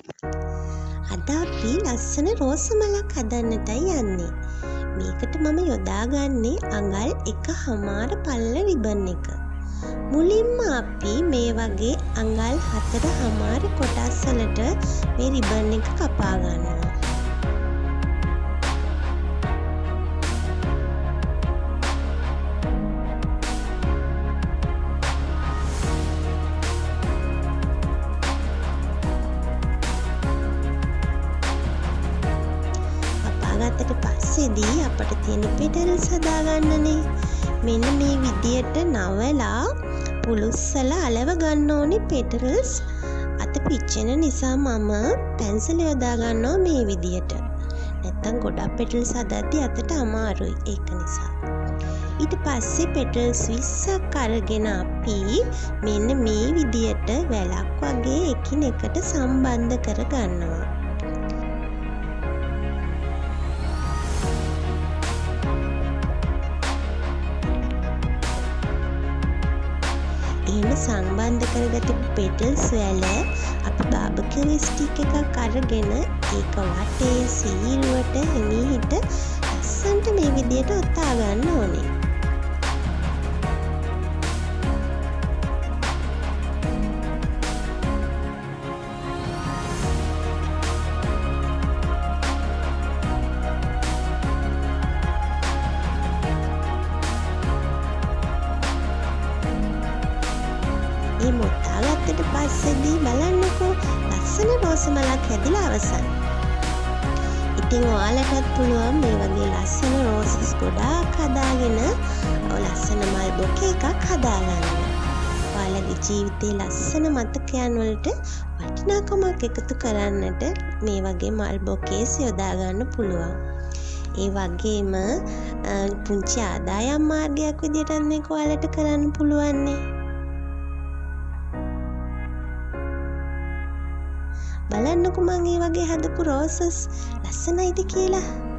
අද අපි ලස්සන රෝස මලක් හදන්නටයි යන්නේ. මේකට මම යොදාගන්නේ අඟල් 1.5 පළල රිබන් එක. මුලින්ම අපි මේ වගේ අඟල් 4.5 කොටස් වලට මේ රිබන් එක කපා ගන්නවා. ගත්තට පස්සේදී අපට තියෙන පෙටල්ස් හදාගන්නනේ. මෙන්න මේ විදියට නවලා පුලුස්සලා අලව ගන්න ඕනේ පෙටල්ස්. අත පිච්චෙන නිසා මම පැන්සල යොදා ගන්නවා මේ විදියට. නැත්තම් ගොඩක් පෙටල්ස් හදද්දී අතට අමාරුයි ඒක නිසා. ඊට පස්සේ පෙටල්ස් 20ක් අරගෙන අපි මෙන්න මේ විදියට වැලක් වගේ එකිනෙකට සම්බන්ධ කර ගන්නවා. එහෙම සම්බන්ධ කරගත්ත පෙටල්ස් වල අපි බාබකියු ස්ටික් එකක් අරගෙන ඒක වටේ සීරුවට හිමීට ලස්සන්ට මේ විදියට ඔත්තා ගන්න ඕනේ. මේ මොත්තා ගත්තට පස්සේදී බලන්නකෝ ලස්සන රෝස මලක් හැදිලා අවසන්. ඉතින් ඔයාලටත් පුළුවන් මේ වගේ ලස්සන රෝසස් ගොඩාක් හදාගෙන ලස්සන මල් බොකේ එකක් හදාගන්න. ඔයාලගේ ජීවිතේ ලස්සන මතකයන් වලට වටිනාකමක් එකතු කරන්නට මේ වගේ මල් බොකේස් යොදා ගන්න පුළුවන්. ඒ වගේම පුංචි ආදායම් මාර්ගයක් විදිහට මේක ඔයාලට කරන්න පුළුවන් නේ. බලන්නකෝ මං ඒ වගේ හදපු රෝසස් ලස්සනයිද කියලා.